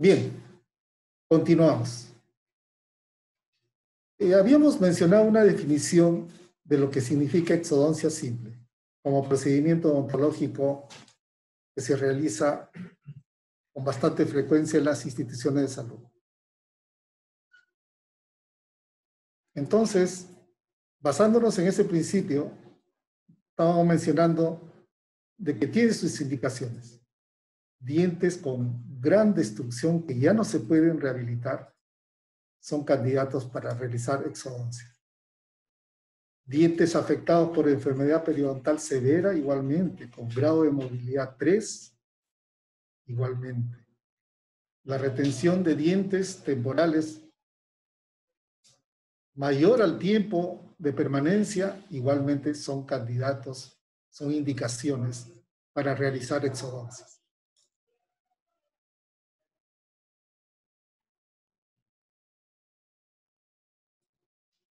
Bien, continuamos. Habíamos mencionado una definición de lo que significa exodoncia simple, como procedimiento odontológico que se realiza con bastante frecuencia en las instituciones de salud. Entonces, basándonos en ese principio, estábamos mencionando de que tiene sus indicaciones. Dientes con gran destrucción que ya no se pueden rehabilitar son candidatos para realizar exodoncia. Dientes afectados por enfermedad periodontal severa, igualmente, con grado de movilidad 3, igualmente. La retención de dientes temporales mayor al tiempo de permanencia, igualmente son candidatos, son indicaciones para realizar exodoncias.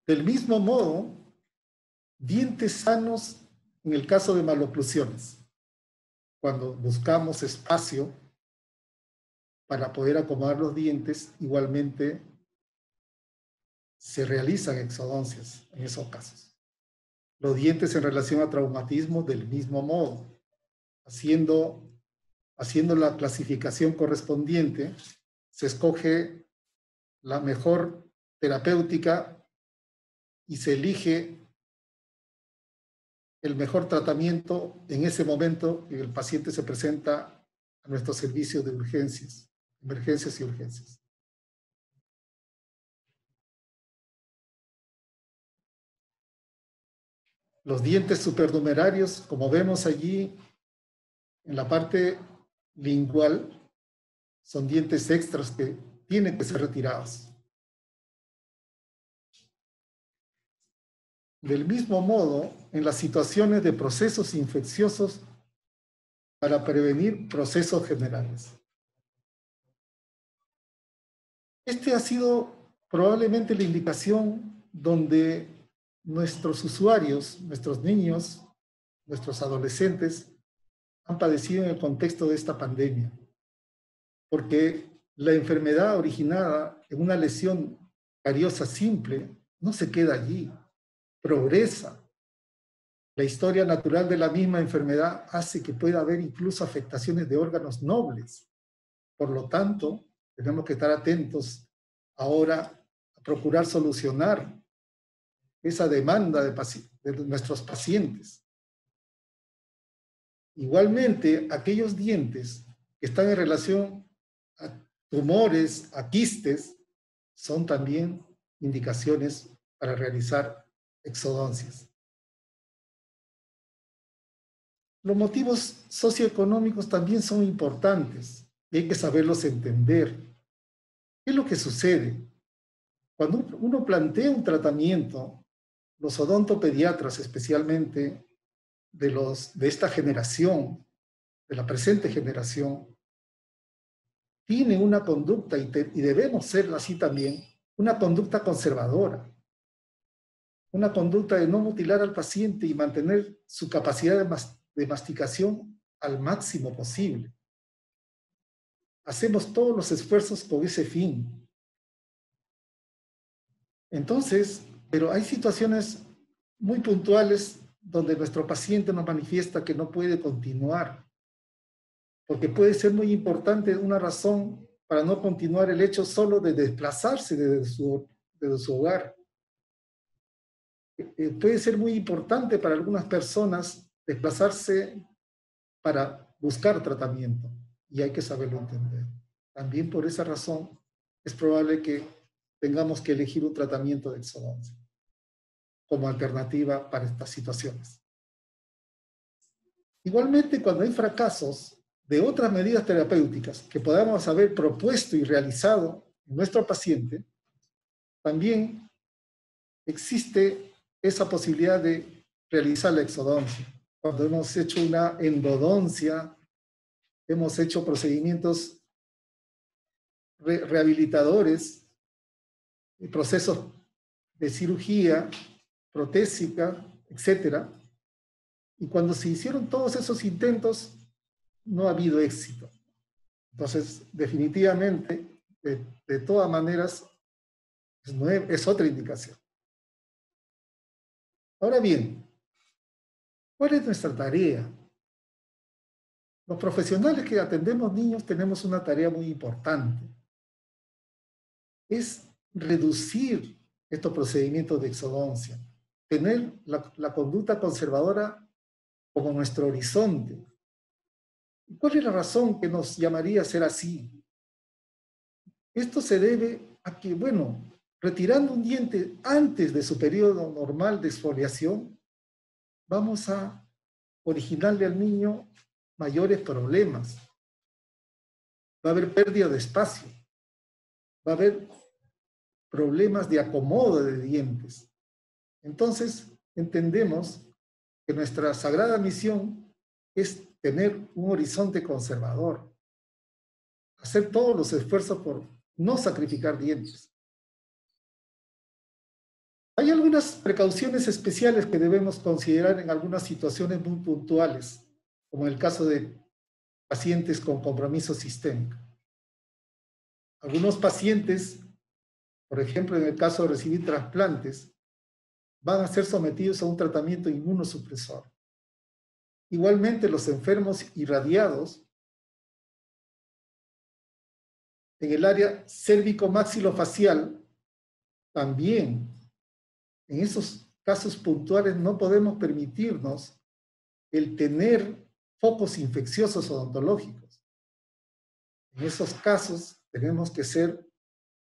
Del mismo modo, dientes sanos en el caso de maloclusiones. Cuando buscamos espacio para poder acomodar los dientes, igualmente se realizan exodoncias en esos casos. Los dientes en relación a traumatismo, del mismo modo, haciendo la clasificación correspondiente, se escoge la mejor terapéutica y se elige el mejor tratamiento en ese momento que el paciente se presenta a nuestro servicio de urgencias, emergencias y urgencias. Los dientes supernumerarios, como vemos allí en la parte lingual, son dientes extras que tienen que ser retirados. Del mismo modo, en las situaciones de procesos infecciosos para prevenir procesos generales. Este ha sido probablemente la indicación donde nuestros usuarios, nuestros niños, nuestros adolescentes han padecido en el contexto de esta pandemia. Porque la enfermedad originada en una lesión cariosa simple no se queda allí, progresa. La historia natural de la misma enfermedad hace que pueda haber incluso afectaciones de órganos nobles. Por lo tanto, tenemos que estar atentos ahora a procurar solucionar esa demanda de nuestros pacientes. Igualmente, aquellos dientes que están en relación a tumores, a quistes, son también indicaciones para realizar exodoncias. Los motivos socioeconómicos también son importantes y hay que saberlos entender. ¿Qué es lo que sucede? Cuando uno plantea un tratamiento, los odontopediatras, especialmente de esta generación, de la presente generación, tienen una conducta, y debemos ser así también, una conducta conservadora. Una conducta de no mutilar al paciente y mantener su capacidad de masticación al máximo posible. Hacemos todos los esfuerzos con ese fin. Entonces, pero hay situaciones muy puntuales donde nuestro paciente nos manifiesta que no puede continuar, porque puede ser muy importante una razón para no continuar el hecho solo de desplazarse desde su hogar. Puede ser muy importante para algunas personas desplazarse para buscar tratamiento y hay que saberlo entender. También por esa razón es probable que tengamos que elegir un tratamiento de exodoncia como alternativa para estas situaciones. Igualmente, cuando hay fracasos de otras medidas terapéuticas que podamos haber propuesto y realizado en nuestro paciente, también existe esa posibilidad de realizar la exodoncia. Cuando hemos hecho una endodoncia, hemos hecho procedimientos rehabilitadores, procesos de cirugía, protésica, etc. Y cuando se hicieron todos esos intentos, no ha habido éxito. Entonces, definitivamente, de todas maneras, es otra indicación. Ahora bien, ¿cuál es nuestra tarea? Los profesionales que atendemos niños tenemos una tarea muy importante. Es reducir estos procedimientos de exodoncia, tener la conducta conservadora como nuestro horizonte. ¿Cuál es la razón que nos llamaría a ser así? Esto se debe a que, bueno, retirando un diente antes de su periodo normal de exfoliación, vamos a originarle al niño mayores problemas. Va a haber pérdida de espacio, va a haber problemas de acomodo de dientes. Entonces, entendemos que nuestra sagrada misión es tener un horizonte conservador, hacer todos los esfuerzos por no sacrificar dientes. Hay algunas precauciones especiales que debemos considerar en algunas situaciones muy puntuales, como en el caso de pacientes con compromiso sistémico. Algunos pacientes, por ejemplo, en el caso de recibir trasplantes, van a ser sometidos a un tratamiento inmunosupresor. Igualmente, los enfermos irradiados en el área cérvico-maxilofacial, también en esos casos puntuales no podemos permitirnos el tener focos infecciosos odontológicos. En esos casos tenemos que ser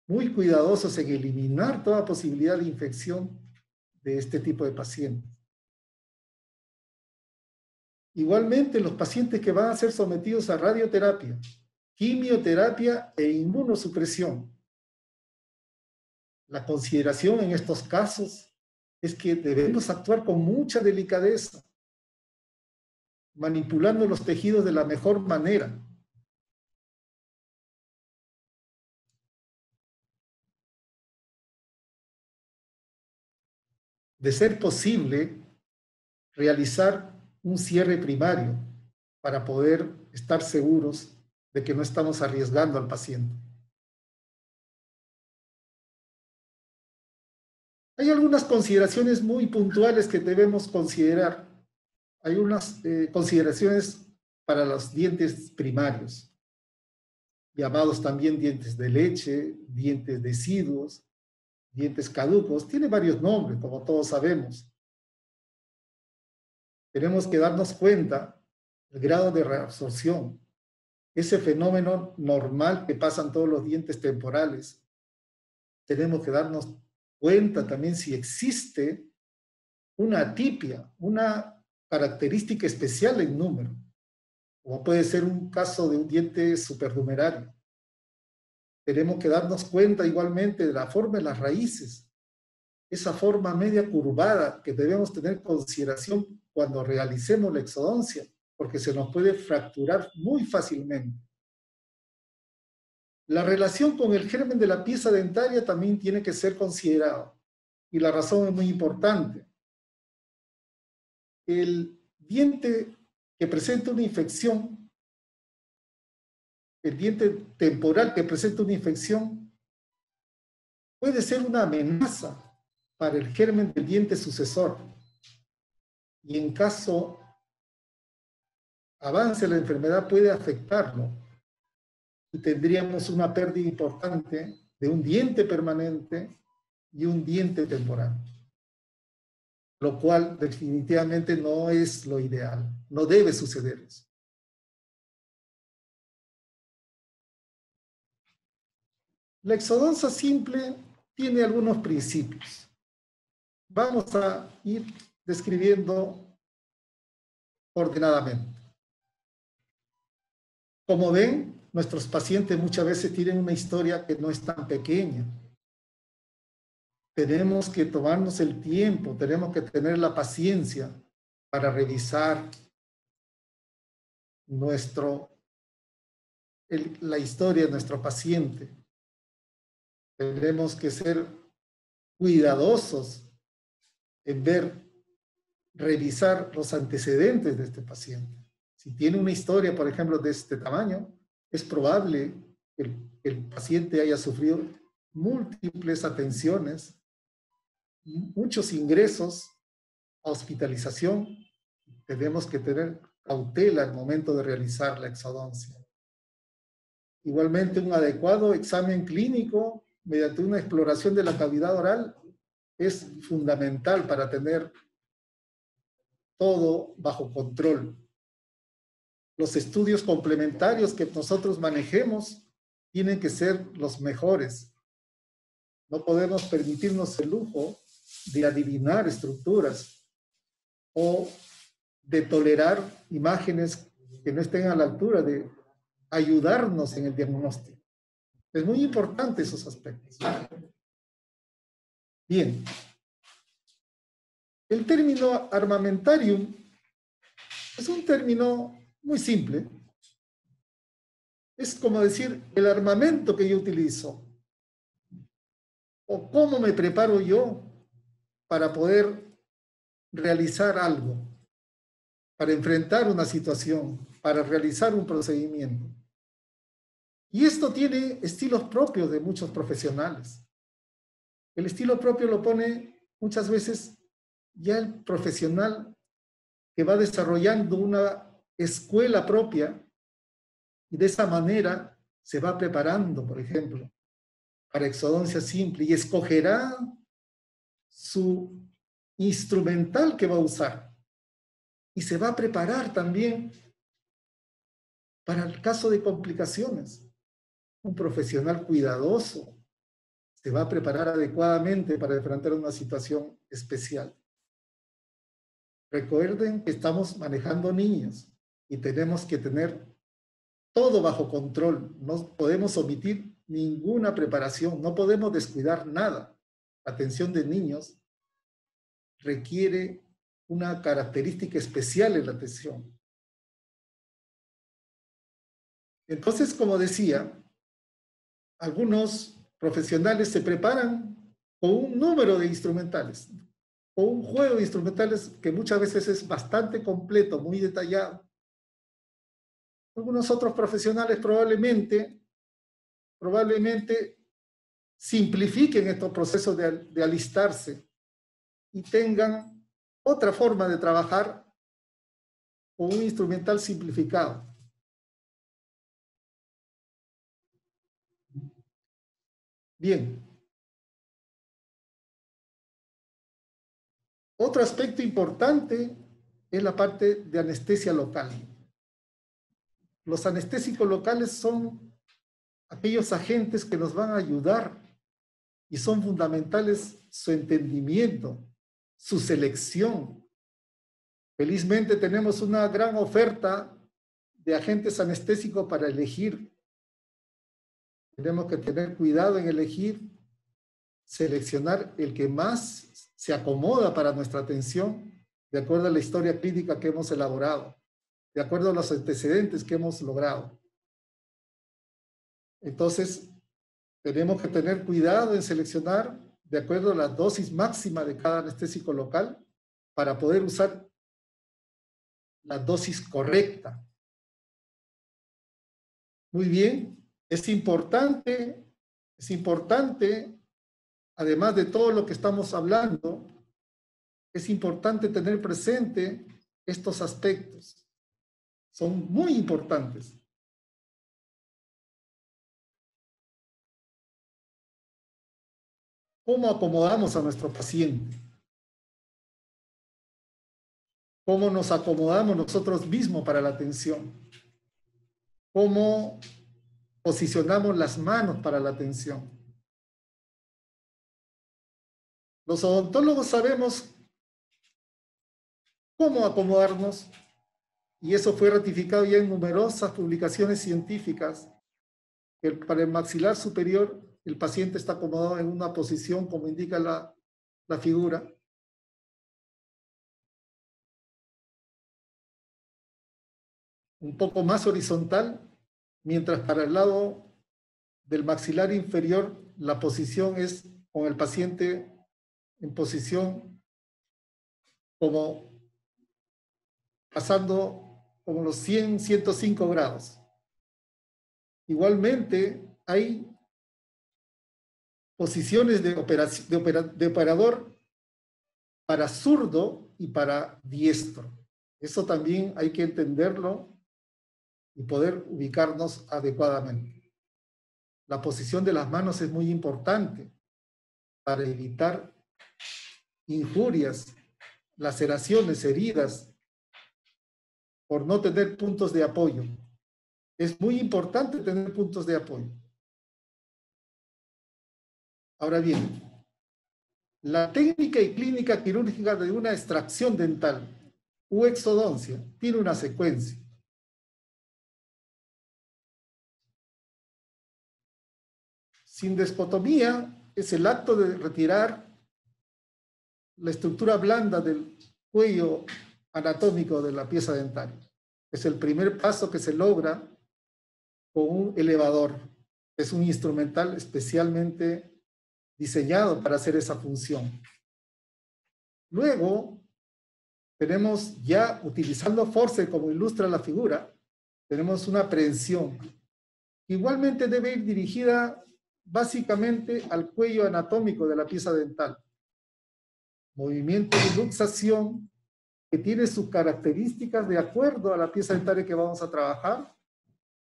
muy cuidadosos en eliminar toda posibilidad de infección de este tipo de pacientes. Igualmente, los pacientes que van a ser sometidos a radioterapia, quimioterapia e inmunosupresión. La consideración en estos casos es que debemos actuar con mucha delicadeza, manipulando los tejidos de la mejor manera. De ser posible, realizar un cierre primario para poder estar seguros de que no estamos arriesgando al paciente. Hay algunas consideraciones muy puntuales que debemos considerar. Hay unas consideraciones para los dientes primarios, llamados también dientes de leche, dientes deciduos, dientes caducos. Tiene varios nombres, como todos sabemos. Tenemos que darnos cuenta del grado de reabsorción, ese fenómeno normal que pasan todos los dientes temporales. Tenemos que darnos cuenta también si existe una atipia, una característica especial en número, como puede ser un caso de un diente supernumerario. Tenemos que darnos cuenta igualmente de la forma de las raíces, esa forma media curvada que debemos tener consideración cuando realicemos la exodoncia, porque se nos puede fracturar muy fácilmente. La relación con el germen de la pieza dentaria también tiene que ser considerada, y la razón es muy importante. El diente que presenta una infección, el diente temporal que presenta una infección, puede ser una amenaza para el germen del diente sucesor. Y en caso avance la enfermedad puede afectarlo. Y tendríamos una pérdida importante de un diente permanente y un diente temporal. Lo cual definitivamente no es lo ideal. No debe suceder eso. La exodoncia simple tiene algunos principios. Vamos a ir describiendo ordenadamente. Como ven, nuestros pacientes muchas veces tienen una historia que no es tan pequeña. Tenemos que tomarnos el tiempo, tenemos que tener la paciencia para revisar la historia de nuestro paciente. Tenemos que ser cuidadosos en revisar los antecedentes de este paciente. Si tiene una historia, por ejemplo, de este tamaño, es probable que el paciente haya sufrido múltiples atenciones, muchos ingresos, hospitalización. Tenemos que tener cautela al momento de realizar la exodoncia. Igualmente, un adecuado examen clínico mediante una exploración de la cavidad oral es fundamental para tener todo bajo control. Los estudios complementarios que nosotros manejemos tienen que ser los mejores. No podemos permitirnos el lujo de adivinar estructuras o de tolerar imágenes que no estén a la altura de ayudarnos en el diagnóstico. Es muy importante esos aspectos. Bien. El término armamentarium es un término muy simple. Es como decir el armamento que yo utilizo o cómo me preparo yo para poder realizar algo, para enfrentar una situación, para realizar un procedimiento. Y esto tiene estilos propios de muchos profesionales. El estilo propio lo pone muchas veces ya el profesional que va desarrollando una escuela propia y de esa manera se va preparando, por ejemplo, para exodoncia simple y escogerá su instrumental que va a usar y se va a preparar también para el caso de complicaciones. Un profesional cuidadoso se va a preparar adecuadamente para enfrentar una situación especial. Recuerden que estamos manejando niños y tenemos que tener todo bajo control. No podemos omitir ninguna preparación, no podemos descuidar nada. La atención de niños requiere una característica especial en la atención. Entonces, como decía, algunos profesionales se preparan con un número de instrumentales, con un juego de instrumentales que muchas veces es bastante completo, muy detallado. Algunos otros profesionales probablemente simplifiquen estos procesos de alistarse y tengan otra forma de trabajar con un instrumental simplificado. Bien. Otro aspecto importante es la parte de anestesia local. Los anestésicos locales son aquellos agentes que nos van a ayudar y son fundamentales su entendimiento, su selección. Felizmente tenemos una gran oferta de agentes anestésicos para elegir. Tenemos que tener cuidado en elegir, seleccionar el que más se acomoda para nuestra atención, de acuerdo a la historia clínica que hemos elaborado, de acuerdo a los antecedentes que hemos logrado. Entonces, tenemos que tener cuidado en seleccionar de acuerdo a la dosis máxima de cada anestésico local para poder usar la dosis correcta. Muy bien, es importante, además de todo lo que estamos hablando, es importante tener presente estos aspectos. Son muy importantes. ¿Cómo acomodamos a nuestro paciente? ¿Cómo nos acomodamos nosotros mismos para la atención? ¿Cómo posicionamos las manos para la atención? Los odontólogos sabemos cómo acomodarnos y eso fue ratificado ya en numerosas publicaciones científicas. Para el maxilar superior, el paciente está acomodado en una posición como indica la figura. Un poco más horizontal, mientras para el lado del maxilar inferior la posición es con el paciente en posición como pasando como los 100, 105 grados. Igualmente, hay posiciones de operador para zurdo y para diestro. Eso también hay que entenderlo y poder ubicarnos adecuadamente. La posición de las manos es muy importante para evitar injurias, laceraciones, heridas, por no tener puntos de apoyo. Es muy importante tener puntos de apoyo. Ahora bien, la técnica y clínica quirúrgica de una extracción dental u exodoncia tiene una secuencia. Sindespotomía es el acto de retirar la estructura blanda del cuello anatómico de la pieza dentaria. Es el primer paso que se logra con un elevador. Es un instrumental especialmente diseñado para hacer esa función. Luego, tenemos ya, utilizando force como ilustra la figura, tenemos una prehensión. Igualmente debe ir dirigida básicamente al cuello anatómico de la pieza dental. Movimiento de luxación que tiene sus características de acuerdo a la pieza dentaria que vamos a trabajar.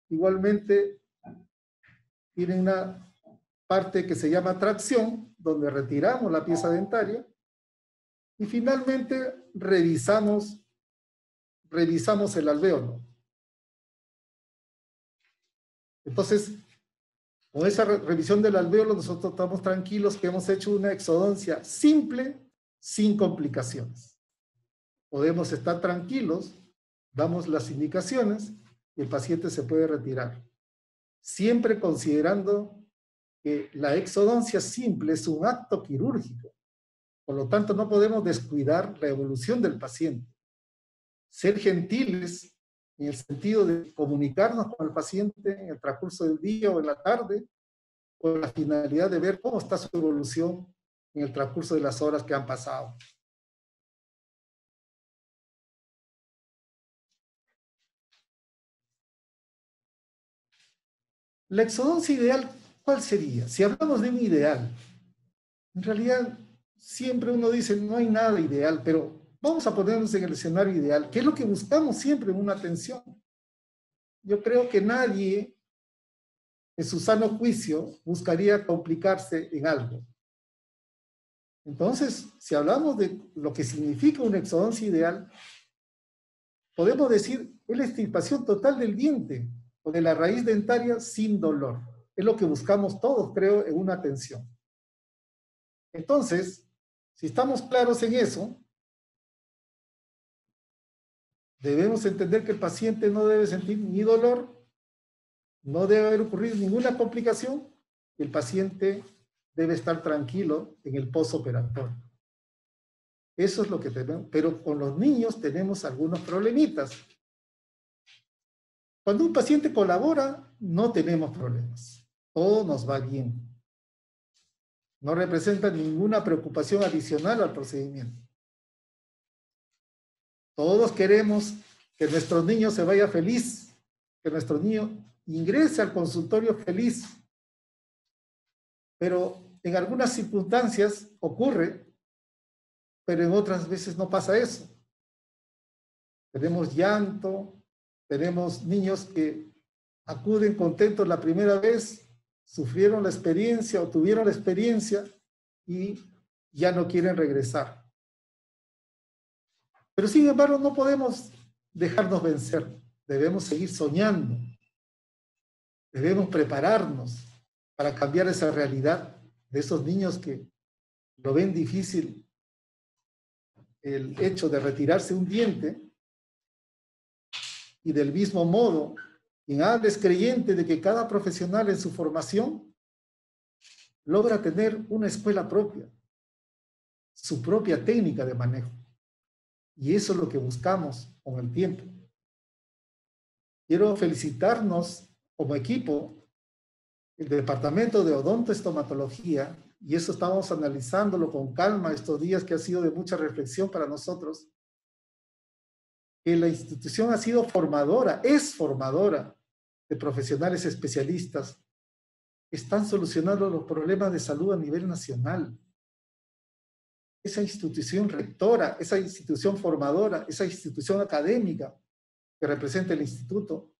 Igualmente tiene una parte que se llama tracción, donde retiramos la pieza dentaria. Y finalmente revisamos el alvéolo. Entonces, con esa revisión del alvéolo, nosotros estamos tranquilos que hemos hecho una exodoncia simple, sin complicaciones. Podemos estar tranquilos, damos las indicaciones y el paciente se puede retirar. Siempre considerando que la exodoncia simple es un acto quirúrgico. Por lo tanto, no podemos descuidar la evolución del paciente. Ser gentiles en el sentido de comunicarnos con el paciente en el transcurso del día o en la tarde, con la finalidad de ver cómo está su evolución en el transcurso de las horas que han pasado. La exodoncia ideal, ¿cuál sería? Si hablamos de un ideal, en realidad siempre uno dice no hay nada ideal, pero vamos a ponernos en el escenario ideal, que es lo que buscamos siempre en una atención. Yo creo que nadie en su sano juicio buscaría complicarse en algo. Entonces, si hablamos de lo que significa una exodoncia ideal, podemos decir es la extirpación total del diente o de la raíz dentaria sin dolor. Es lo que buscamos todos, creo, en una atención. Entonces, si estamos claros en eso, debemos entender que el paciente no debe sentir ni dolor, no debe haber ocurrido ninguna complicación, y el paciente debe estar tranquilo en el postoperatorio. Eso es lo que tenemos, pero con los niños tenemos algunos problemitas. Cuando un paciente colabora, no tenemos problemas. Todo nos va bien. No representa ninguna preocupación adicional al procedimiento. Todos queremos que nuestro niño se vaya feliz, que nuestro niño ingrese al consultorio feliz. Pero en algunas circunstancias ocurre, pero en otras veces no pasa eso. Tenemos llanto, tenemos niños que acuden contentos la primera vez, sufrieron la experiencia o tuvieron la experiencia y ya no quieren regresar. Pero sin embargo no podemos dejarnos vencer, debemos seguir soñando, debemos prepararnos para cambiar esa realidad de esos niños que lo ven difícil el hecho de retirarse un diente, y del mismo modo, quien habla es creyente de que cada profesional en su formación logra tener una escuela propia, su propia técnica de manejo. Y eso es lo que buscamos con el tiempo. Quiero felicitarnos como equipo, el Departamento de Odontoestomatología, y eso estamos analizándolo con calma estos días que ha sido de mucha reflexión para nosotros, que la institución ha sido formadora, es formadora de profesionales especialistas están solucionando los problemas de salud a nivel nacional. Esa institución rectora, esa institución formadora, esa institución académica que representa el instituto,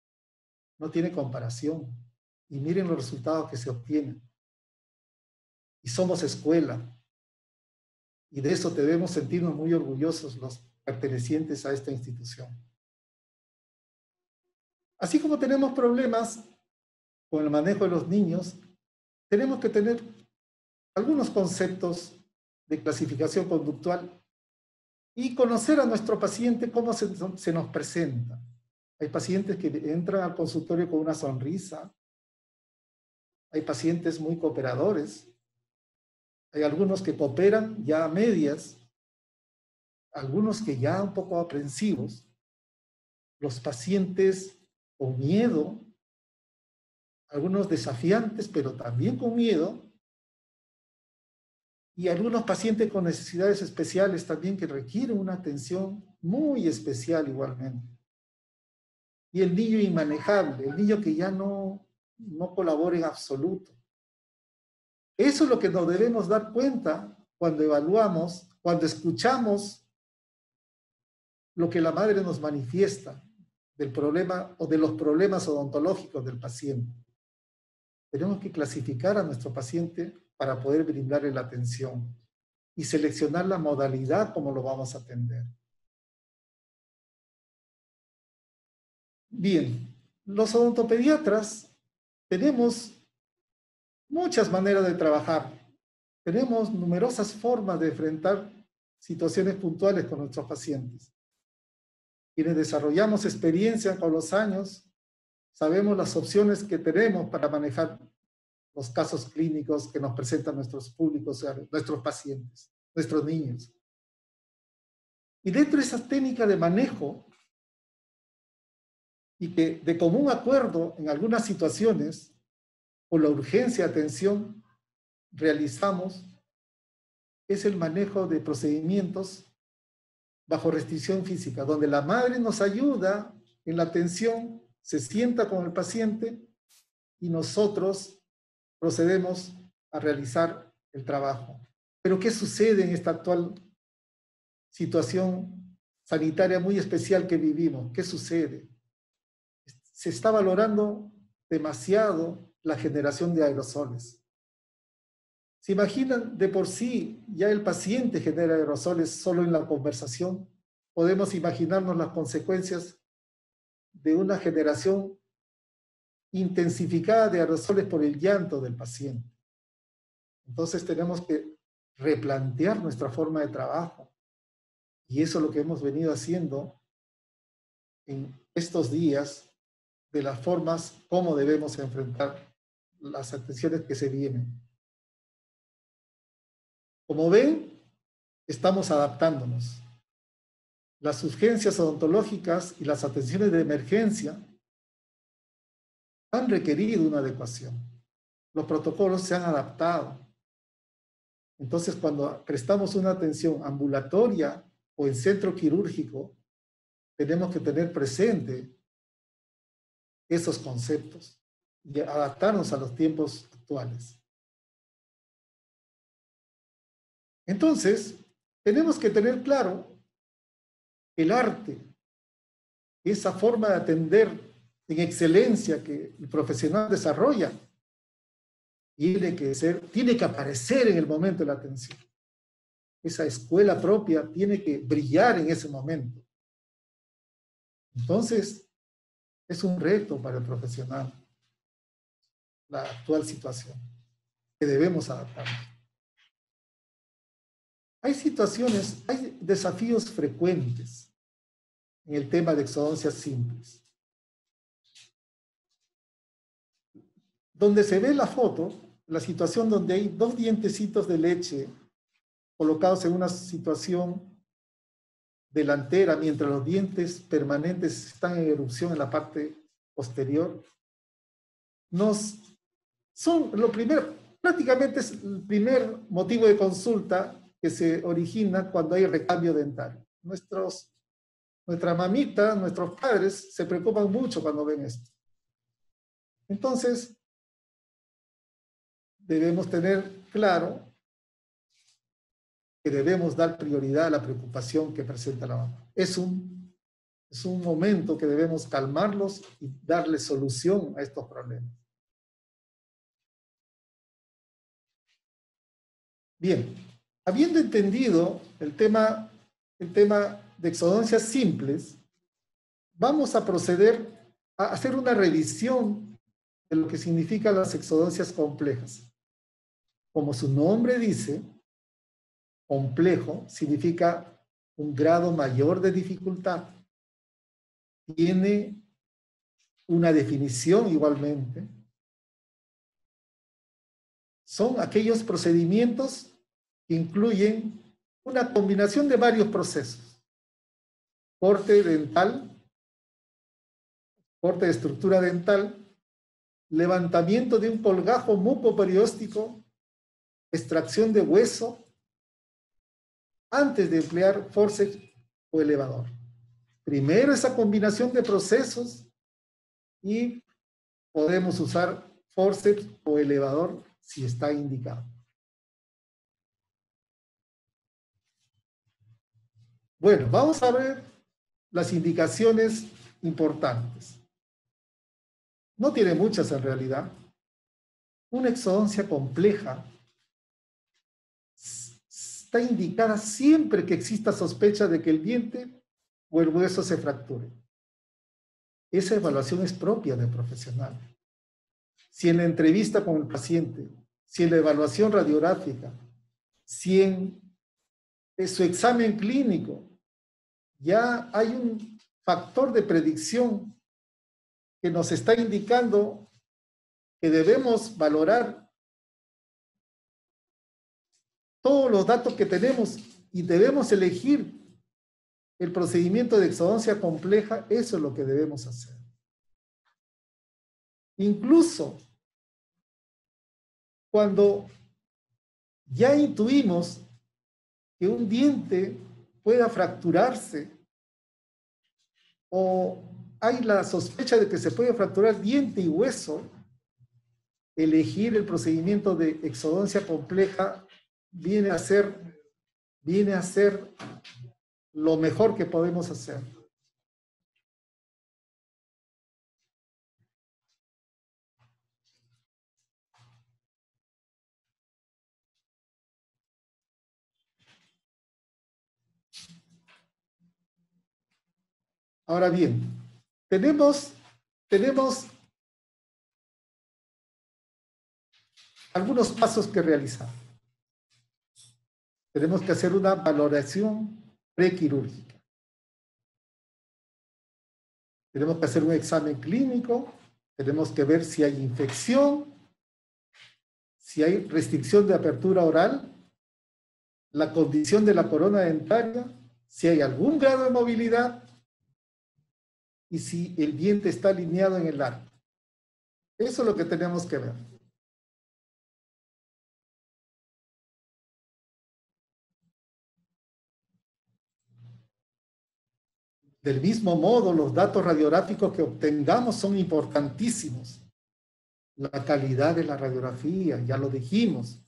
no tiene comparación. Y miren los resultados que se obtienen. Y somos escuela. Y de eso debemos sentirnos muy orgullosos los pertenecientes a esta institución. Así como tenemos problemas con el manejo de los niños, tenemos que tener algunos conceptos de clasificación conductual y conocer a nuestro paciente cómo se nos presenta. Hay pacientes que entran al consultorio con una sonrisa, hay pacientes muy cooperadores, hay algunos que cooperan ya a medias, algunos que ya un poco aprensivos, los pacientes con miedo, algunos desafiantes, pero también con miedo, y algunos pacientes con necesidades especiales también que requieren una atención muy especial igualmente. Y el niño inmanejable, el niño que ya no colabora en absoluto. Eso es lo que nos debemos dar cuenta cuando evaluamos, cuando escuchamos lo que la madre nos manifiesta del problema o de los problemas odontológicos del paciente. Tenemos que clasificar a nuestro paciente para poder brindarle la atención y seleccionar la modalidad como lo vamos a atender. Bien, los odontopediatras tenemos muchas maneras de trabajar. Tenemos numerosas formas de enfrentar situaciones puntuales con nuestros pacientes. Quienes desarrollamos experiencia con los años, sabemos las opciones que tenemos para manejar los casos clínicos que nos presentan nuestros públicos, nuestros pacientes, nuestros niños. Y dentro de esas técnicas de manejo, y que de común acuerdo en algunas situaciones, por la urgencia de atención, realizamos, es el manejo de procedimientos bajo restricción física, donde la madre nos ayuda en la atención, se sienta con el paciente y nosotros procedemos a realizar el trabajo. Pero ¿qué sucede en esta actual situación sanitaria muy especial que vivimos? ¿Qué sucede? Se está valorando demasiado la generación de aerosoles. ¿Se imaginan de por sí ya el paciente genera aerosoles solo en la conversación? Podemos imaginarnos las consecuencias de una generación intensificada de aerosoles por el llanto del paciente. Entonces tenemos que replantear nuestra forma de trabajo. Y eso es lo que hemos venido haciendo en estos días, de las formas como debemos enfrentar las atenciones que se vienen. Como ven, estamos adaptándonos. Las urgencias odontológicas y las atenciones de emergencia han requerido una adecuación. Los protocolos se han adaptado. Entonces, cuando prestamos una atención ambulatoria o en centro quirúrgico, tenemos que tener presente esos conceptos y adaptarnos a los tiempos actuales. Entonces, tenemos que tener claro el arte, esa forma de atender en excelencia que el profesional desarrolla, tiene que aparecer en el momento de la atención. Esa escuela propia tiene que brillar en ese momento. Entonces, es un reto para el profesional la actual situación, que debemos adaptarnos. Hay situaciones, hay desafíos frecuentes en el tema de exodoncias simples. Donde se ve la foto, la situación donde hay dos dientecitos de leche colocados en una situación delantera, mientras los dientes permanentes están en erupción en la parte posterior, prácticamente es el primer motivo de consulta que se origina cuando hay recambio dental. Nuestra mamita, nuestros padres se preocupan mucho cuando ven esto. Entonces, debemos tener claro que debemos dar prioridad a la preocupación que presenta la mamá. Es un momento que debemos calmarlos y darle solución a estos problemas. Bien, habiendo entendido el tema de exodoncias simples, vamos a proceder a hacer una revisión de lo que significan las exodoncias complejas. Como su nombre dice, complejo significa un grado mayor de dificultad. Tiene una definición igualmente. Son aquellos procedimientos que incluyen una combinación de varios procesos. Corte dental, corte de estructura dental, levantamiento de un colgajo mucoperióstico, extracción de hueso, antes de emplear forceps o elevador. Primero esa combinación de procesos y podemos usar forceps o elevador si está indicado. Bueno, vamos a ver las indicaciones importantes. No tiene muchas en realidad. Una exodoncia compleja está indicada siempre que exista sospecha de que el diente o el hueso se fracture. Esa evaluación es propia del profesional. Si en la entrevista con el paciente, si en la evaluación radiográfica, si en su examen clínico ya hay un factor de predicción que nos está indicando que debemos valorar todos los datos que tenemos y debemos elegir el procedimiento de exodoncia compleja, eso es lo que debemos hacer. Incluso cuando ya intuimos que un diente pueda fracturarse o hay la sospecha de que se puede fracturar diente y hueso, elegir el procedimiento de exodoncia compleja viene a ser lo mejor que podemos hacer. Ahora bien, tenemos algunos pasos que realizar. Tenemos que hacer una valoración prequirúrgica. Tenemos que hacer un examen clínico, tenemos que ver si hay infección, si hay restricción de apertura oral, la condición de la corona dentaria, si hay algún grado de movilidad y si el diente está alineado en el arco. Eso es lo que tenemos que ver. Del mismo modo, los datos radiográficos que obtengamos son importantísimos. La calidad de la radiografía, ya lo dijimos.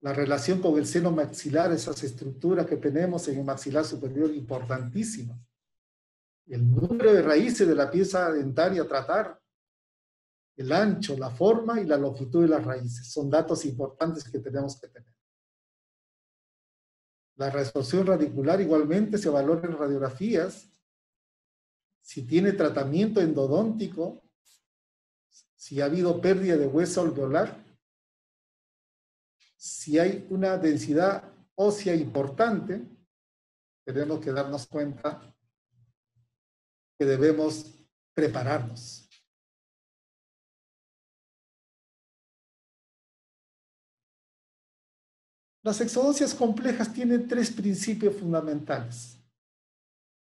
La relación con el seno maxilar, esas estructuras que tenemos en el maxilar superior, importantísimas. El número de raíces de la pieza dentaria a tratar, el ancho, la forma y la longitud de las raíces. Son datos importantes que tenemos que tener. La resorción radicular igualmente se valora en radiografías. Si tiene tratamiento endodóntico, si ha habido pérdida de hueso alveolar, si hay una densidad ósea importante, tenemos que darnos cuenta que debemos prepararnos. Las exodoncias complejas tienen tres principios fundamentales: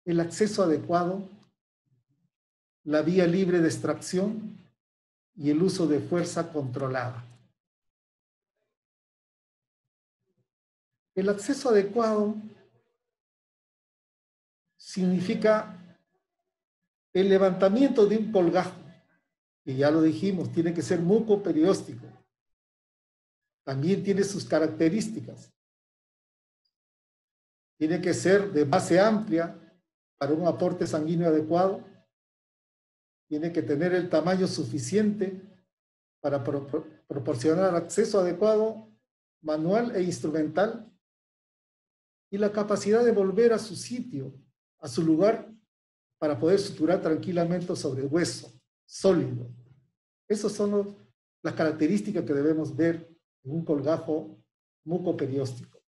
el acceso adecuado, la vía libre de extracción y el uso de fuerza controlada. El acceso adecuado significa el levantamiento de un colgajo que ya lo dijimos, tiene que ser mucoperióstico. También tiene sus características. Tiene que ser de base amplia para un aporte sanguíneo adecuado. Tiene que tener el tamaño suficiente para proporcionar acceso adecuado, manual e instrumental, y la capacidad de volver a su sitio, a su lugar, para poder suturar tranquilamente sobre el hueso sólido. Esas son las características que debemos ver en un colgajo mucoperióstico.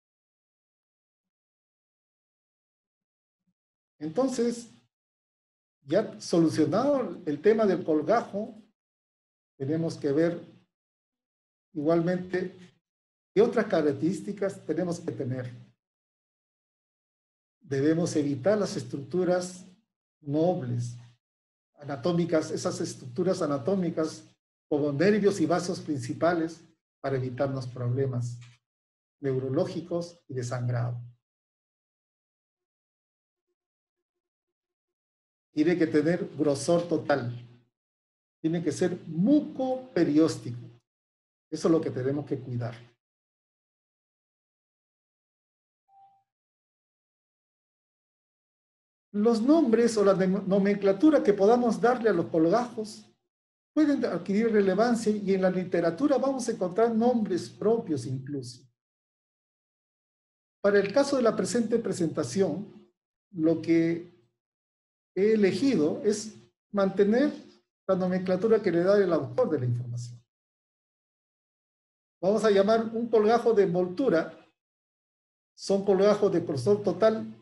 Entonces, ya solucionado el tema del colgajo, tenemos que ver igualmente qué otras características tenemos que tener. Debemos evitar las estructuras nobles, anatómicas, esas estructuras anatómicas como nervios y vasos principales para evitarnos problemas neurológicos y de sangrado. Tiene que tener grosor total. Tiene que ser mucoperióstico. Eso es lo que tenemos que cuidar. Los nombres o la nomenclatura que podamos darle a los colgajos pueden adquirir relevancia y en la literatura vamos a encontrar nombres propios incluso. Para el caso de la presente presentación, lo que he elegido es mantener la nomenclatura que le da el autor de la información. Vamos a llamar un colgajo de envoltura. Son colgajos de grosor total.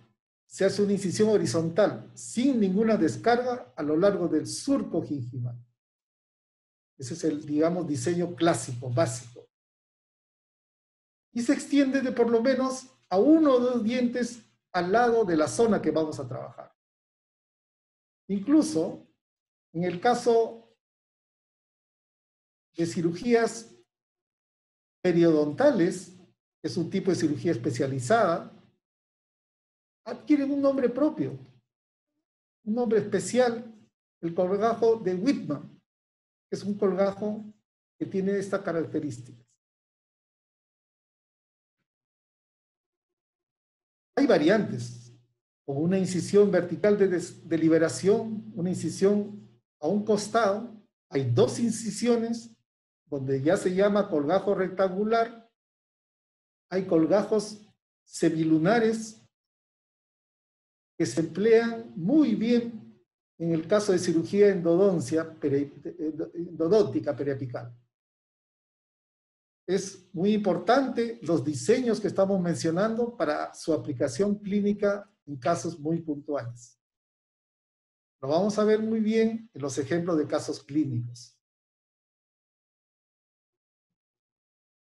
Se hace una incisión horizontal, sin ninguna descarga a lo largo del surco gingival. Ese es el, digamos, diseño clásico, básico. Y se extiende de por lo menos a 1 o 2 dientes al lado de la zona que vamos a trabajar. Incluso, en el caso de cirugías periodontales, que es un tipo de cirugía especializada, adquieren un nombre propio, un nombre especial, el colgajo de Whitman, que es un colgajo que tiene estas características. Hay variantes, como una incisión vertical de liberación, una incisión a un costado. Hay 2 incisiones, donde ya se llama colgajo rectangular. Hay colgajos semilunares que se emplean muy bien en el caso de cirugía endodóntica periapical. Es muy importante los diseños que estamos mencionando para su aplicación clínica en casos muy puntuales. Lo vamos a ver muy bien en los ejemplos de casos clínicos.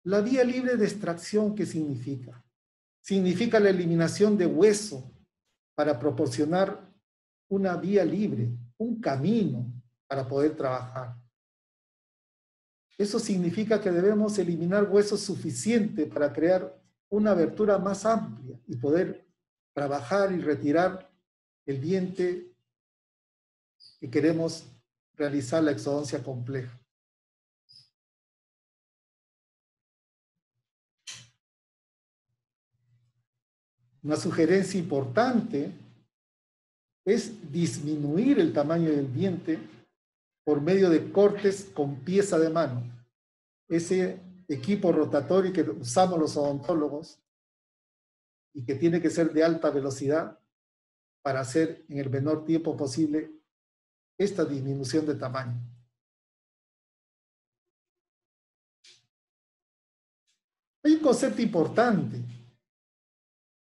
La vía libre de extracción, ¿qué significa? Significa la eliminación de hueso para proporcionar una vía libre, un camino para poder trabajar. Eso significa que debemos eliminar hueso suficiente para crear una abertura más amplia y poder trabajar y retirar el diente que queremos realizar la exodoncia compleja. Una sugerencia importante es disminuir el tamaño del diente por medio de cortes con pieza de mano. Ese equipo rotatorio que usamos los odontólogos y que tiene que ser de alta velocidad para hacer en el menor tiempo posible esta disminución de tamaño. Hay un concepto importante,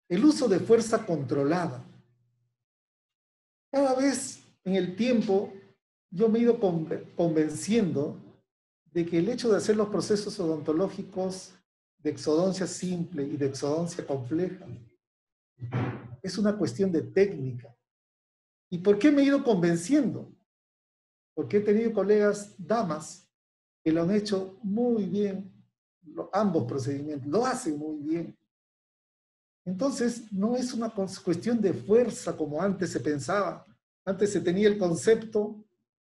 el uso de fuerza controlada. Cada vez en el tiempo yo me he ido convenciendo de que el hecho de hacer los procesos odontológicos de exodoncia simple y de exodoncia compleja es una cuestión de técnica. ¿Y por qué me he ido convenciendo? Porque he tenido colegas damas que lo han hecho muy bien, ambos procedimientos, lo hacen muy bien. Entonces, no es una cuestión de fuerza como antes se pensaba. Antes se tenía el concepto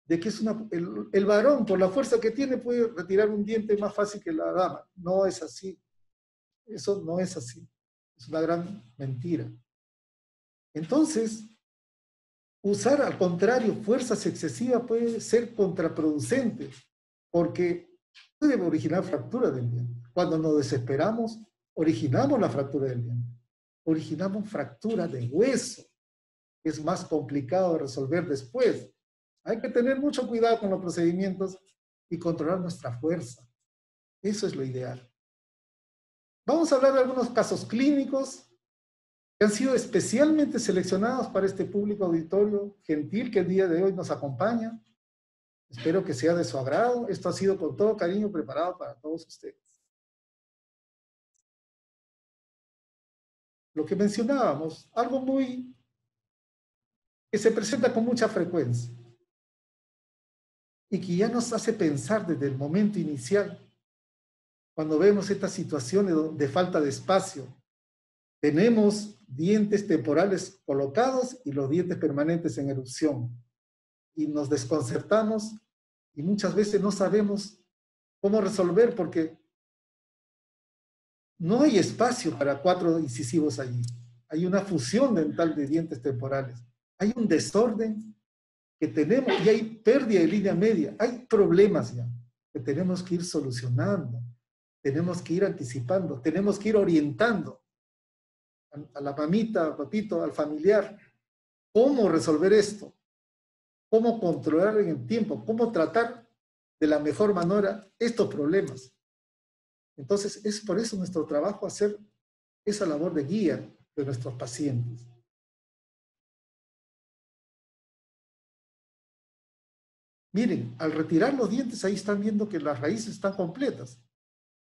de que es el varón, por la fuerza que tiene, puede retirar un diente más fácil que la dama. No es así. Eso no es así. Es una gran mentira. Entonces, usar al contrario fuerzas excesivas puede ser contraproducente, porque puede originar fractura del diente. Cuando nos desesperamos, originamos la fractura del diente. Originamos fractura de hueso. Es más complicado de resolver después. Hay que tener mucho cuidado con los procedimientos y controlar nuestra fuerza. Eso es lo ideal. Vamos a hablar de algunos casos clínicos que han sido especialmente seleccionados para este público auditorio gentil que el día de hoy nos acompaña. Espero que sea de su agrado. Esto ha sido con todo cariño preparado para todos ustedes. Lo que mencionábamos, algo que se presenta con mucha frecuencia y que ya nos hace pensar desde el momento inicial, cuando vemos estas situaciones de falta de espacio. Tenemos dientes temporales colocados y los dientes permanentes en erupción. Y nos desconcertamos y muchas veces no sabemos cómo resolver porque no hay espacio para 4 incisivos allí. Hay una fusión dental de dientes temporales. Hay un desorden que tenemos y hay pérdida de línea media. Hay problemas ya que tenemos que ir solucionando. Tenemos que ir anticipando. Tenemos que ir orientando a la mamita, al papito, al familiar. ¿Cómo resolver esto? ¿Cómo controlar en el tiempo? ¿Cómo tratar de la mejor manera estos problemas? Entonces, es por eso nuestro trabajo hacer esa labor de guía de nuestros pacientes. Miren, al retirar los dientes, ahí están viendo que las raíces están completas,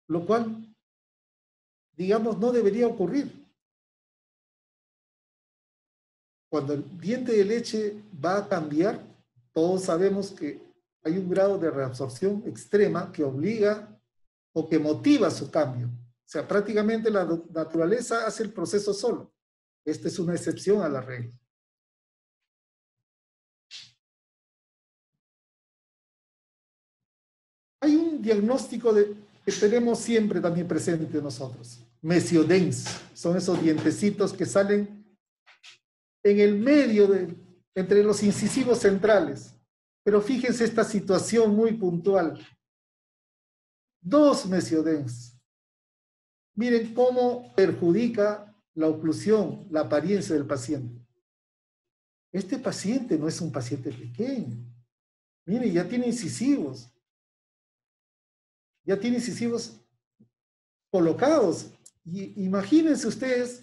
lo cual, digamos, no debería ocurrir. Cuando el diente de leche va a cambiar, todos sabemos que hay un grado de reabsorción extrema que obliga o que motiva su cambio. O sea, prácticamente la naturaleza hace el proceso solo. Esta es una excepción a la regla. Hay un diagnóstico que tenemos siempre también presente nosotros. Mesiodens. Son esos dientecitos que salen en el medio, entre los incisivos centrales. Pero fíjense esta situación muy puntual. 2 mesiodens. Miren cómo perjudica la oclusión, la apariencia del paciente. Este paciente no es un paciente pequeño. Miren, ya tiene incisivos. Ya tiene incisivos colocados. Y imagínense ustedes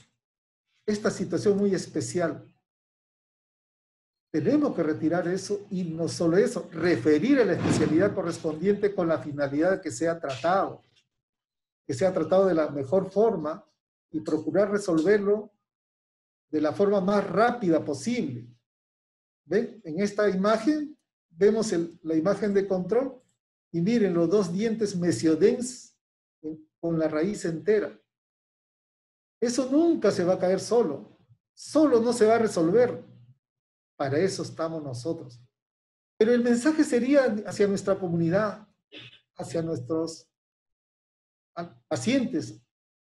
esta situación muy especial. Tenemos que retirar eso y no solo eso, referir a la especialidad correspondiente con la finalidad de que sea tratado de la mejor forma y procurar resolverlo de la forma más rápida posible. ¿Ven? En esta imagen vemos la imagen de control y miren los 2 dientes mesiodens con la raíz entera. Eso nunca se va a caer solo no se va a resolver. Para eso estamos nosotros. Pero el mensaje sería hacia nuestra comunidad, hacia nuestros pacientes,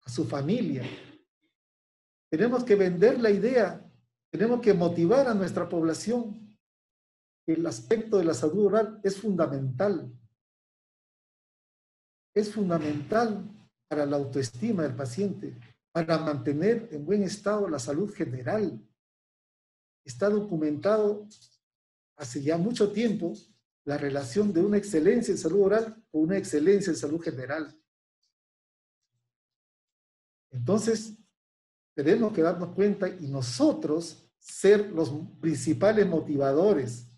a su familia. Tenemos que vender la idea, tenemos que motivar a nuestra población. El aspecto de la salud oral es fundamental. Es fundamental para la autoestima del paciente, para mantener en buen estado la salud general. Está documentado hace ya mucho tiempo la relación de una excelencia en salud oral con una excelencia en salud general. Entonces, tenemos que darnos cuenta y nosotros ser los principales motivadores.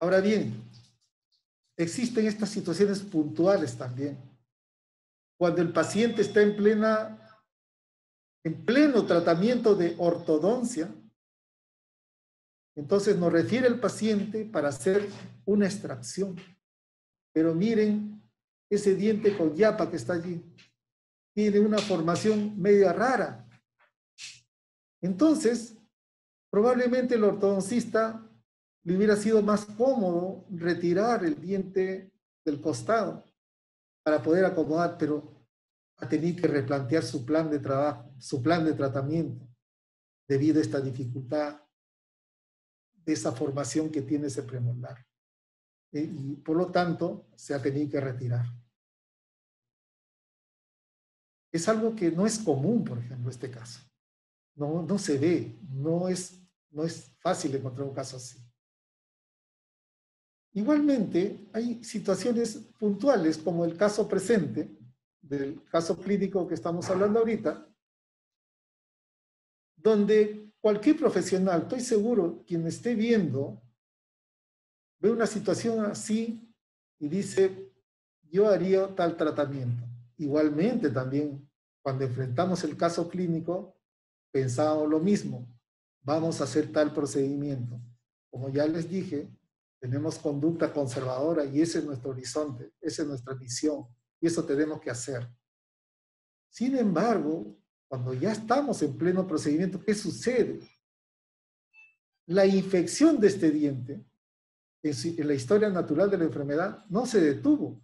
Ahora bien, existen estas situaciones puntuales también. Cuando el paciente está en pleno tratamiento de ortodoncia, entonces nos refiere el paciente para hacer una extracción. Pero miren ese diente con yapa que está allí. Tiene una formación media rara. Entonces, Probablemente el ortodoncista le hubiera sido más cómodo retirar el diente del costado para poder acomodar, pero ha tenido que replantear su plan de trabajo, su plan de tratamiento, debido a esta dificultad de esa formación que tiene ese premolar. Y por lo tanto, se ha tenido que retirar. Es algo que no es común, por ejemplo, este caso. No se ve, no es fácil encontrar un caso así. Igualmente, hay situaciones puntuales, como el caso presente, del caso clínico que estamos hablando ahorita, donde cualquier profesional, estoy seguro, quien esté viendo, ve una situación así y dice, yo haría tal tratamiento. Igualmente también, cuando enfrentamos el caso clínico, pensamos lo mismo, vamos a hacer tal procedimiento. Como ya les dije, tenemos conducta conservadora y ese es nuestro horizonte, esa es nuestra misión y eso tenemos que hacer. Sin embargo, cuando ya estamos en pleno procedimiento, ¿qué sucede? La infección de este diente en la historia natural de la enfermedad no se detuvo.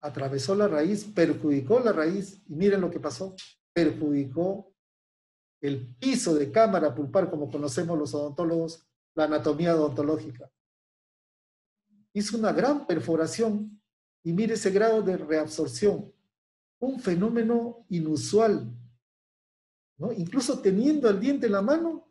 Atravesó la raíz, perjudicó la raíz y miren lo que pasó. Perjudicó el piso de cámara pulpar, como conocemos los odontólogos, la anatomía odontológica. Hizo una gran perforación y mire ese grado de reabsorción. Un fenómeno inusual, ¿no? Incluso teniendo el diente en la mano,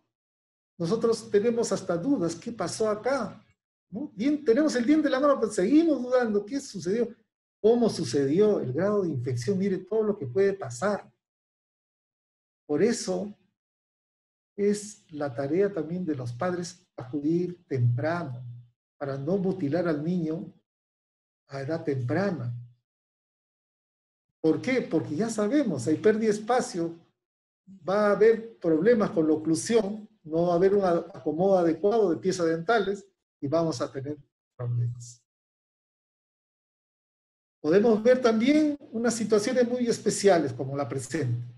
nosotros tenemos hasta dudas. ¿Qué pasó acá? ¿No? Tenemos el diente en la mano, pero seguimos dudando. ¿Qué sucedió? ¿Cómo sucedió? El grado de infección, mire todo lo que puede pasar. Por eso es la tarea también de los padres acudir temprano, para no mutilar al niño a edad temprana. ¿Por qué? Porque ya sabemos, hay pérdida de espacio, va a haber problemas con la oclusión, no va a haber un acomodo adecuado de piezas dentales y vamos a tener problemas. Podemos ver también unas situaciones muy especiales como la presente.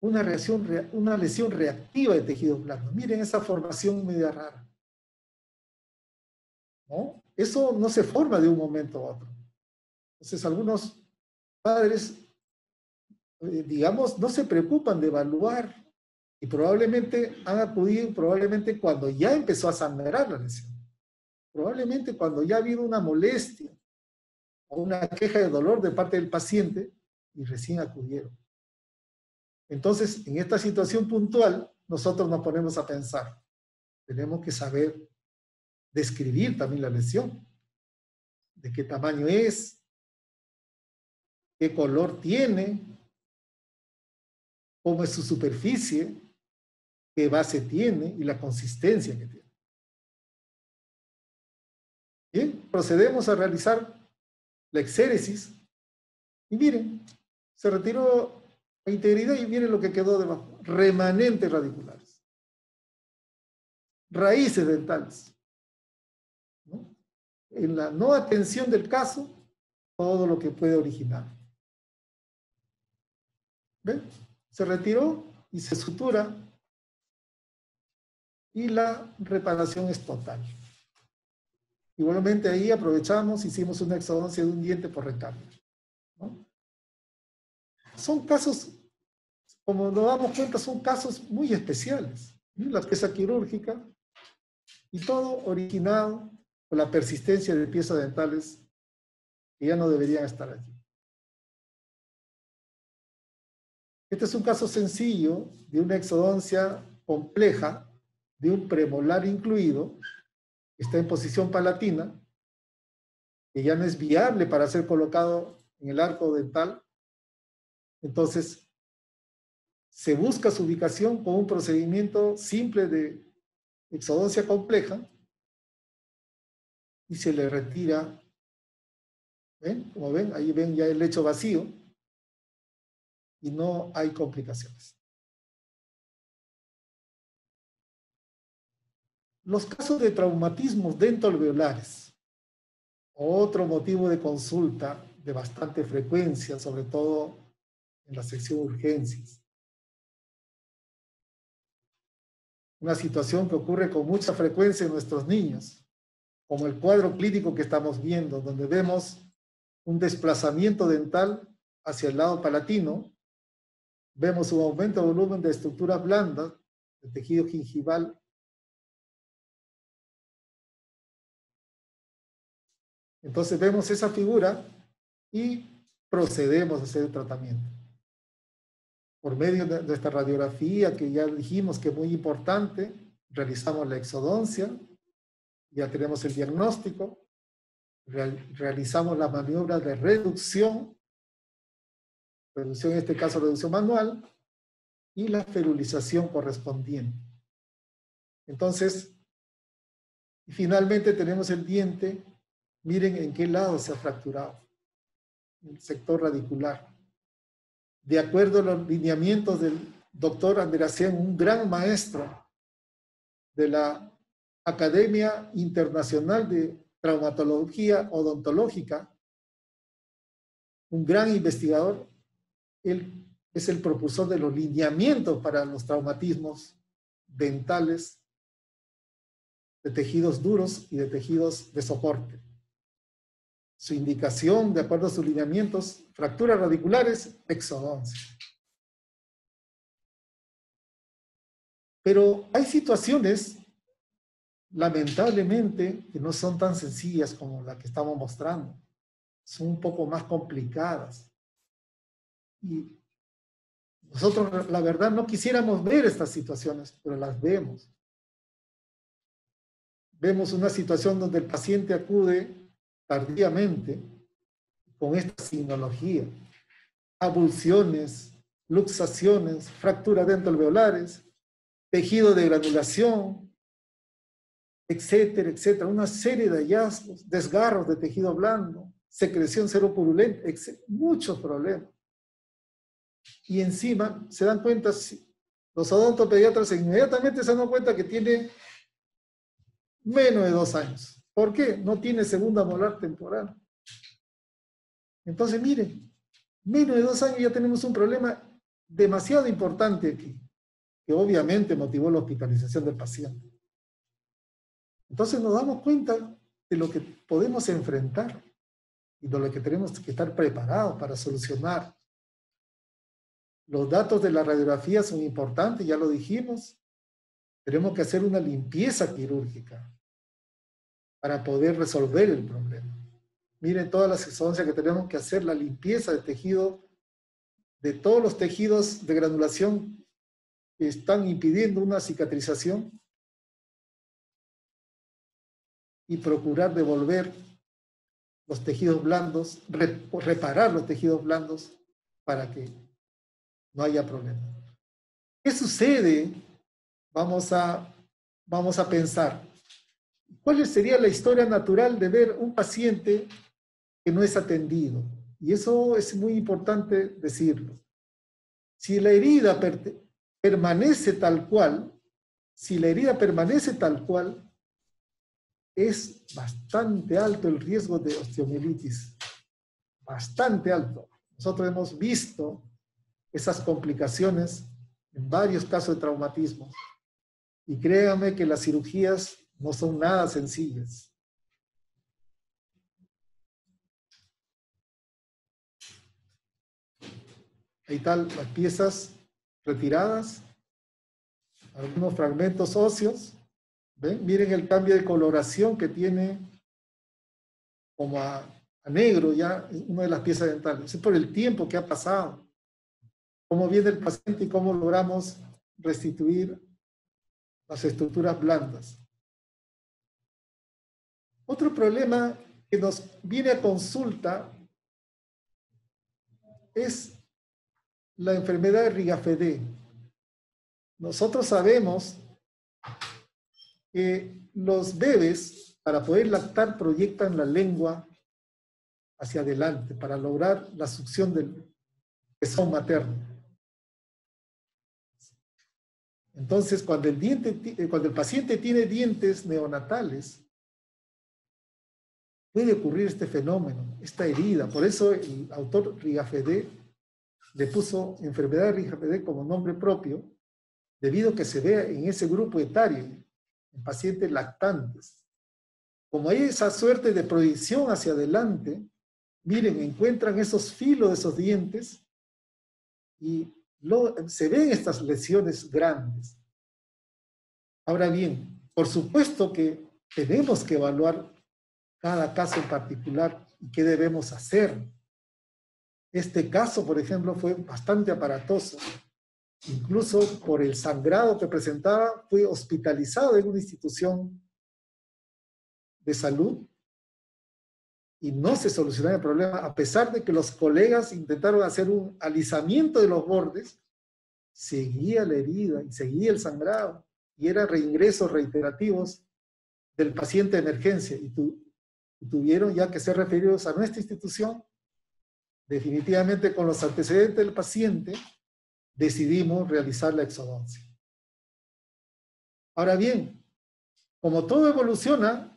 Una lesión reactiva de tejido blando. Miren esa formación media rara, ¿no? Eso no se forma de un momento a otro. Entonces, algunos padres, digamos, no se preocupan de evaluar y probablemente han acudido cuando ya empezó a sangrar la lesión. Probablemente cuando ya ha habido una molestia o una queja de dolor de parte del paciente y recién acudieron. Entonces, en esta situación puntual, nosotros nos ponemos a pensar. Tenemos que saber describir también la lesión. De qué tamaño es, qué color tiene, cómo es su superficie, qué base tiene y la consistencia que tiene. Bien, procedemos a realizar la exéresis y miren, se retiró la integridad y miren lo que quedó debajo. Remanentes radiculares. Raíces dentales, ¿no? En la no atención del caso, todo lo que puede originar. ¿Ven? Se retiró y se sutura y la reparación es total. Igualmente ahí aprovechamos, hicimos una exodoncia de un diente por recambio, ¿no? Son casos, como nos damos cuenta, son casos muy especiales, ¿sí? La pieza quirúrgica y todo originado por la persistencia de piezas dentales que ya no deberían estar allí. Este es un caso sencillo de una exodoncia compleja de un premolar incluido, que está en posición palatina, que ya no es viable para ser colocado en el arco dental. Entonces, se busca su ubicación con un procedimiento simple de exodoncia compleja y se le retira, ¿ven? Como ven, ahí ven ya el lecho vacío y no hay complicaciones. Los casos de traumatismos dentoalveolares, otro motivo de consulta de bastante frecuencia, sobre todo en la sección urgencias. una situación que ocurre con mucha frecuencia en nuestros niños, como el cuadro clínico que estamos viendo, donde vemos un desplazamiento dental hacia el lado palatino, vemos un aumento de volumen de estructuras blandas, del tejido gingival. Entonces vemos esa figura y procedemos a hacer el tratamiento. Por medio de esta radiografía que ya dijimos que es muy importante, realizamos la exodoncia, ya tenemos el diagnóstico, realizamos la maniobra de reducción en este caso reducción manual, y la ferulización correspondiente. Entonces, finalmente tenemos el diente, miren en qué lado se ha fracturado, el sector radicular. De acuerdo a los lineamientos del doctor Andreasen, un gran maestro de la Academia Internacional de Traumatología Odontológica, un gran investigador, él es el propulsor de los lineamientos para los traumatismos dentales de tejidos duros y de tejidos de soporte. Su indicación, de acuerdo a sus lineamientos, fracturas radiculares, exodoncia. Pero hay situaciones, lamentablemente, que no son tan sencillas como la que estamos mostrando. Son un poco más complicadas. Y nosotros, la verdad, no quisiéramos ver estas situaciones, pero las vemos. Vemos una situación donde el paciente acude tardíamente con esta signología. Abulsiones, luxaciones, fracturas dentalveolares, tejido de granulación, etcétera, etcétera. Una serie de hallazgos, desgarros de tejido blando, secreción seropurulenta, muchos problemas. Y encima se dan cuenta, los odontopediatras inmediatamente se dan cuenta que tiene menos de 2 años. ¿Por qué? No tiene segunda molar temporal. Entonces, miren, menos de 2 años ya tenemos un problema demasiado importante aquí, que obviamente motivó la hospitalización del paciente. Entonces nos damos cuenta de lo que podemos enfrentar y de lo que tenemos que estar preparados para solucionar. Los datos de la radiografía son importantes, ya lo dijimos. Tenemos que hacer una limpieza quirúrgica para poder resolver el problema. Miren todas las exodoncias que tenemos que hacer, la limpieza de tejido, de todos los tejidos de granulación que están impidiendo una cicatrización y procurar devolver los tejidos blandos, reparar los tejidos blandos para que no haya problema. ¿Qué sucede? Vamos a pensar. ¿Cuál sería la historia natural de ver un paciente que no es atendido? Y eso es muy importante decirlo. Si la herida permanece tal cual, es bastante alto el riesgo de osteomielitis. Bastante alto. Nosotros hemos visto esas complicaciones en varios casos de traumatismo. Y créanme que las cirugías no son nada sencillas. Ahí están las piezas retiradas, algunos fragmentos óseos. ¿Ven? Miren el cambio de coloración que tiene como a negro ya una de las piezas dentales. Es por el tiempo que ha pasado. Cómo viene el paciente y cómo logramos restituir las estructuras blandas. Otro problema que nos viene a consulta es la enfermedad de Rigafedé. Nosotros sabemos que los bebés, para poder lactar, proyectan la lengua hacia adelante para lograr la succión del pezón materno. Entonces, cuando el paciente tiene dientes neonatales, puede ocurrir este fenómeno, esta herida. Por eso el autor Rigafedé le puso enfermedad de Rigafedé como nombre propio, debido a que se ve en ese grupo etario, en pacientes lactantes. Como hay esa suerte de proyección hacia adelante, miren, encuentran esos filos de esos dientes y se ven estas lesiones grandes. Ahora bien, por supuesto que tenemos que evaluar cada caso en particular y qué debemos hacer. Este caso, por ejemplo, fue bastante aparatoso. Incluso por el sangrado que presentaba, fue hospitalizado en una institución de salud y no se solucionaba el problema, a pesar de que los colegas intentaron hacer un alisamiento de los bordes, seguía la herida y seguía el sangrado, y eran reingresos reiterativos del paciente de emergencia, y tuvieron ya que ser referidos a nuestra institución. Definitivamente, con los antecedentes del paciente, decidimos realizar la exodoncia. Ahora bien, como todo evoluciona,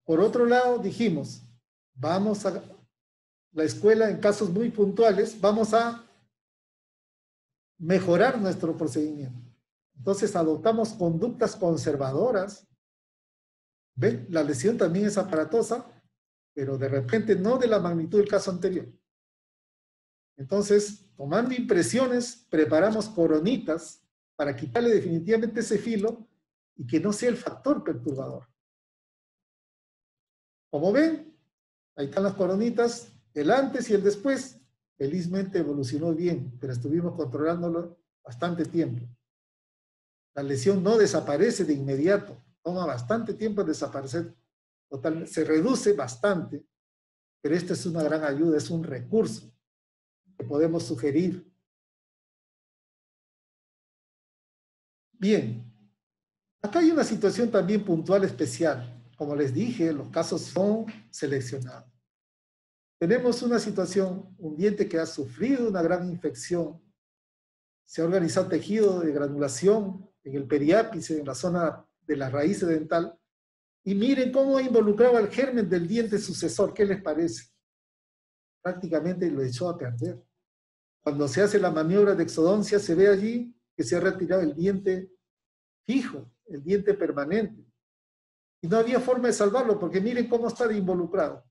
por otro lado dijimos, vamos a la escuela en casos muy puntuales, vamos a mejorar nuestro procedimiento. Entonces adoptamos conductas conservadoras. ¿Ven? La lesión también es aparatosa, pero de repente no de la magnitud del caso anterior. Entonces, tomando impresiones, preparamos coronitas para quitarle definitivamente ese filo y que no sea el factor perturbador. Como ven, ahí están las coronitas, el antes y el después. Felizmente evolucionó bien, pero estuvimos controlándolo bastante tiempo. La lesión no desaparece de inmediato, toma bastante tiempo en desaparecer. Totalmente, se reduce bastante, pero esta es una gran ayuda, es un recurso que podemos sugerir. Bien, acá hay una situación también puntual especial. Como les dije, los casos son seleccionados. Tenemos una situación, un diente que ha sufrido una gran infección, se ha organizado tejido de granulación en el periápice, en la zona de la raíz dental, y miren cómo involucraba el germen del diente sucesor. ¿Qué les parece? Prácticamente lo echó a perder. Cuando se hace la maniobra de exodoncia, se ve allí que se ha retirado el diente fijo, el diente permanente. Y no había forma de salvarlo, porque miren cómo está involucrado.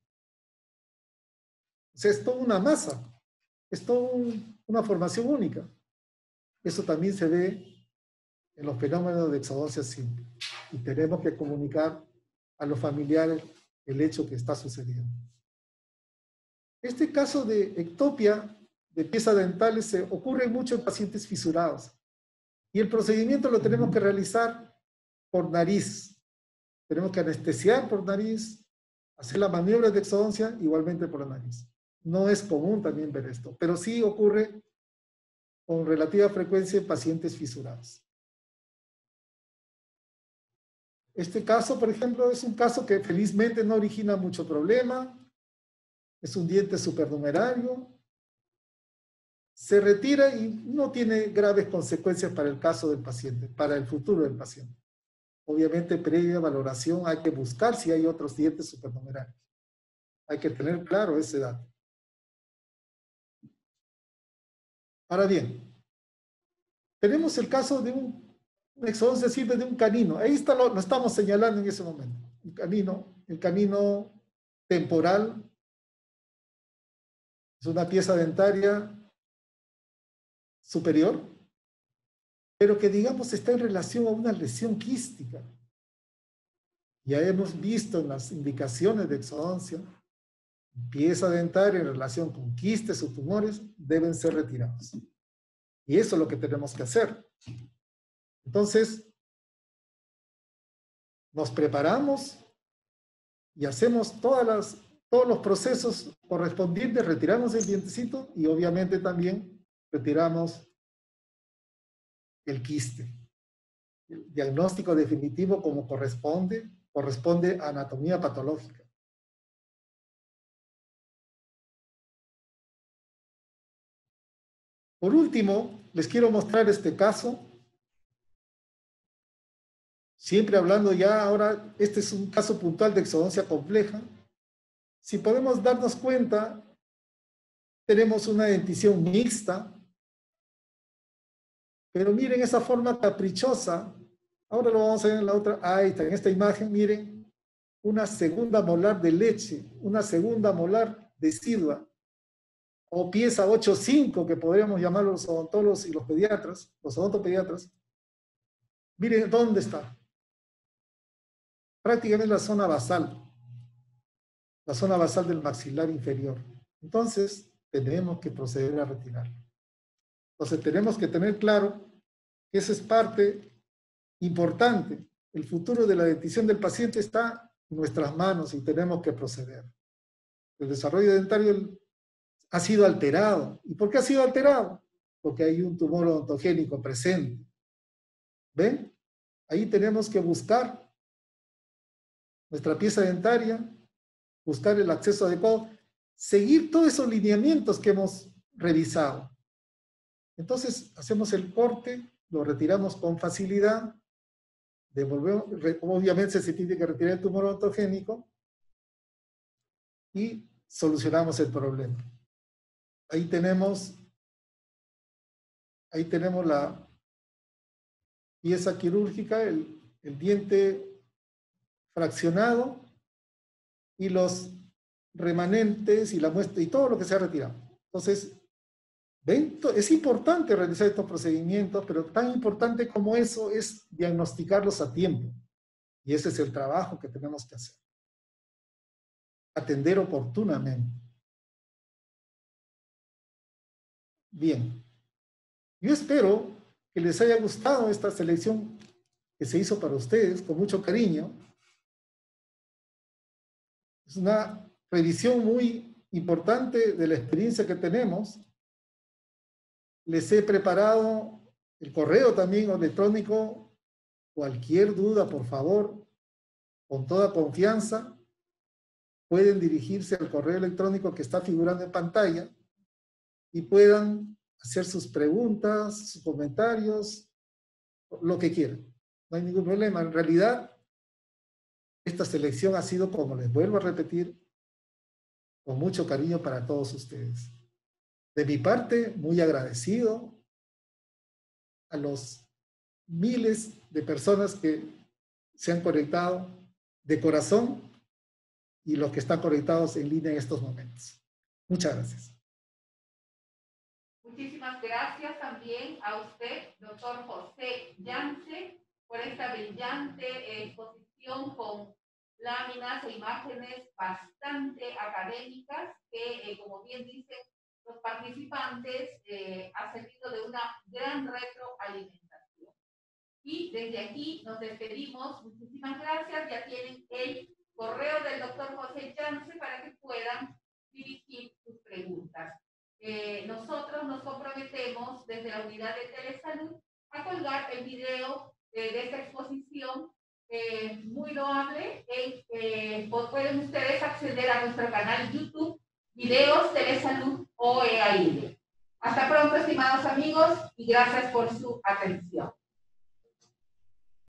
O sea, es toda una masa, es toda una formación única. Eso también se ve en los fenómenos de exodoncia simple. Y tenemos que comunicar a los familiares el hecho que está sucediendo. Este caso de ectopia de piezas dentales se ocurre mucho en pacientes fisurados. Y el procedimiento lo tenemos que realizar por nariz. Tenemos que anestesiar por nariz, hacer la maniobra de exodoncia igualmente por la nariz. No es común también ver esto, pero sí ocurre con relativa frecuencia en pacientes fisurados. Este caso, por ejemplo, es un caso que felizmente no origina mucho problema. Es un diente supernumerario. Se retira y no tiene graves consecuencias para el caso del paciente, para el futuro del paciente. Obviamente, previa valoración, hay que buscar si hay otros dientes supernumerarios. Hay que tener claro ese dato. Ahora bien, tenemos el caso de un exodoncia simple de un canino. Ahí está lo estamos señalando en ese momento. El canino temporal es una pieza dentaria superior, pero que digamos está en relación a una lesión quística. Ya hemos visto en las indicaciones de exodoncia, pieza dentaria en relación con quistes o tumores deben ser retirados. Y eso es lo que tenemos que hacer. Entonces, nos preparamos y hacemos todos los procesos correspondientes, retiramos el dientecito y obviamente también retiramos el quiste. El diagnóstico definitivo como corresponde a anatomía patológica. Por último, les quiero mostrar este caso. Siempre hablando ya ahora, este es un caso puntual de exodoncia compleja. Si podemos darnos cuenta, tenemos una dentición mixta. Pero miren esa forma caprichosa. Ahora lo vamos a ver en la otra. Ahí está, en esta imagen, miren, una segunda molar de leche, una segunda molar decidua, o pieza 8.5, que podríamos llamar los odontólogos y los pediatras, los odontopediatras. Miren dónde está. Prácticamente la zona basal del maxilar inferior. Entonces, tenemos que proceder a retirarlo. Entonces, tenemos que tener claro que esa es parte importante. El futuro de la dentición del paciente está en nuestras manos y tenemos que proceder. El desarrollo dentario ha sido alterado. ¿Y por qué ha sido alterado? Porque hay un tumor odontogénico presente. ¿Ven? Ahí tenemos que buscar nuestra pieza dentaria, buscar el acceso adecuado, seguir todos esos lineamientos que hemos revisado. Entonces, hacemos el corte, lo retiramos con facilidad, devolvemos, obviamente se tiene que retirar el tumor odontogénico y solucionamos el problema. Ahí tenemos la pieza quirúrgica, el diente fraccionado y los remanentes y la muestra y todo lo que se ha retirado. Entonces, ¿ven? Es importante realizar estos procedimientos, pero tan importante como eso es diagnosticarlos a tiempo. Y ese es el trabajo que tenemos que hacer. Atender oportunamente. Bien. Yo espero que les haya gustado esta selección que se hizo para ustedes con mucho cariño. Es una revisión muy importante de la experiencia que tenemos. Les he preparado el correo también electrónico. Cualquier duda, por favor, con toda confianza, pueden dirigirse al correo electrónico que está figurando en pantalla y puedan hacer sus preguntas, sus comentarios, lo que quieran. No hay ningún problema. En realidad, esta selección ha sido, como les vuelvo a repetir, con mucho cariño para todos ustedes. De mi parte, muy agradecido a los miles de personas que se han conectado de corazón y los que están conectados en línea en estos momentos. Muchas gracias. Muchísimas gracias también a usted, doctor José Yance, por esta brillante exposición con láminas e imágenes bastante académicas que, como bien dicen los participantes, ha servido de una gran retroalimentación. Y desde aquí nos despedimos. Muchísimas gracias. Ya tienen el correo del doctor José Yance para que puedan dirigir sus preguntas. Nosotros nos comprometemos desde la unidad de Telesalud a colgar el video de esta exposición muy loable. Pueden ustedes acceder a nuestro canal YouTube, Videos Telesalud OEAID. Hasta pronto, estimados amigos, y gracias por su atención.